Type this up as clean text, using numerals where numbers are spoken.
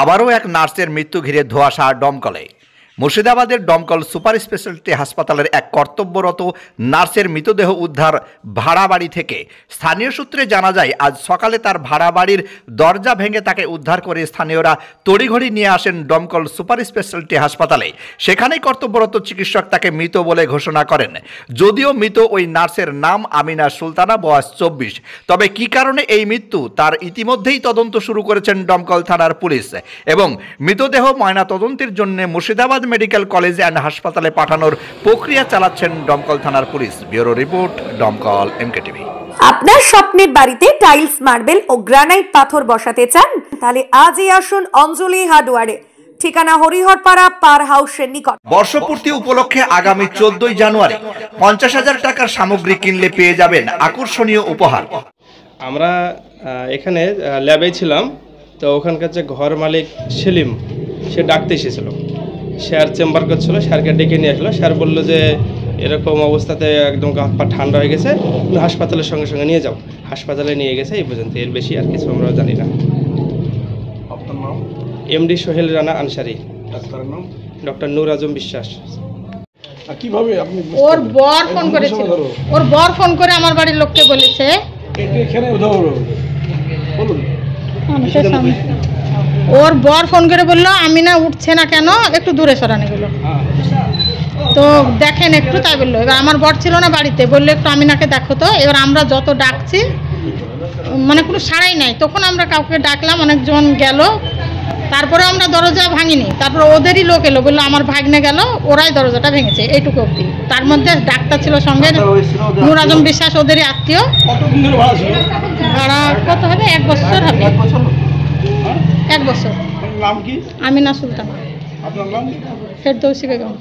আবারও এক নার্সের মৃত্যু ঘিরে ধোঁয়াশা দমকলে। মুর্শিদাবাদের দমকল সুপার স্পেশালিটি হাসপাতালের এক কর্তব্যরত নার্সের মৃতদেহ উদ্ধার ভাড়া বাড়ি থেকে। স্থানীয় সূত্রে জানা যায়, আজ সকালে তার ভাড়া বাড়ির দরজা ভেঙে তাকে উদ্ধার করে স্থানীয়রা তড়িঘড়ি নিয়ে আসেন দমকল সুপার স্পেশালিটি হাসপাতালে। সেখানেই কর্তব্যরত চিকিৎসক তাকে মৃত বলে ঘোষণা করেন। যদিও মৃত ওই নার্সের নাম আমিনা সুলতানা, বয়স 24। তবে কী কারণে এই মৃত্যু তার ইতিমধ্যেই তদন্ত শুরু করেছেন দমকল থানার পুলিশ এবং মৃতদেহ ময়না তদন্তের জন্য মুর্শিদাবাদ মেডিকেল কলেজ অ্যান্ড হাসপাতালে পাঠানোর প্রক্রিয়া চালাচ্ছেন দমকল থানার পুলিশ। ব্যুরো রিপোর্ট, দমকল MKTV। আপনার স্বপ্নের বাড়িতে টাইলস, মার্বেল ও গ্রানাইট পাথর বসাতে চান? তাহলে আজই আসুন অঞ্জলি হার্ডওয়্যারে। ঠিকানা হরিহরপাড়া পার হাউসের নিকট। বর্ষপূর্তি উপলক্ষে আগামী 14 জানুয়ারি 50,000 টাকার সামগ্রী কিনলে পেয়ে যাবেন আকর্ষণীয় উপহার। আমরা এখানে ল্যাবে ছিলাম, তো ওখানকার যে ঘর মালিক সেলিম, সে ডাকতে এসেছিল। স্যার চেম্বার করছিল, স্যারকে ডেকে নিয়ে আসলো। স্যার বললো যে এরকম অবস্থাতে একদম গা পা ঠান্ডা হয়ে গেছে, হাসপাতালের সঙ্গে সঙ্গে নিয়ে যাও। হাসপাতালে নিয়ে গেছে, এই পর্যন্ত। এর বেশি আর কিছু আমরা জানি না। আপনার নাম? MD সোহেল রানা আনসারি। ডাক্তারের নাম? ডক্টর নূর আজম বিশ্বাস। কিভাবে আপনি? ওর বর ফোন করেছিল, ওর বর ফোন করে আমার বাড়ির লোককে বলেছে। এখানে বলুন। ওর বর ফোন করে বললো আমিনা উঠছে না কেন, একটু দূরে সরানো গেলো। তো দেখেন একটু, তাই বললো। এবার আমার বর ছিল না বাড়িতে, বললো একটু আমিনাকে দেখো তো। এবার আমরা যত ডাকছি মানে কোনো সাড়াই নাই। তখন আমরা কাউকে ডাকলাম, অনেকজন গেল, তারপরে আমরা দরজা ভাঙিনি। তারপরে ওদেরই লোক এলো, বললো আমার ভাগ্নে গেল, ওরাই দরজাটা ভেঙেছে, এইটুকু অবধি। তার মধ্যে ডাক্তার ছিল সঙ্গে, নূর আজম বিশ্বাস, ওদেরই আত্মীয়। ভাড়া কত হবে? 1 বছর হবে। 1 বছর। নাম কি? আমিনা সুলতানা। আপনার নাম? ফেরদৌসী বেগম।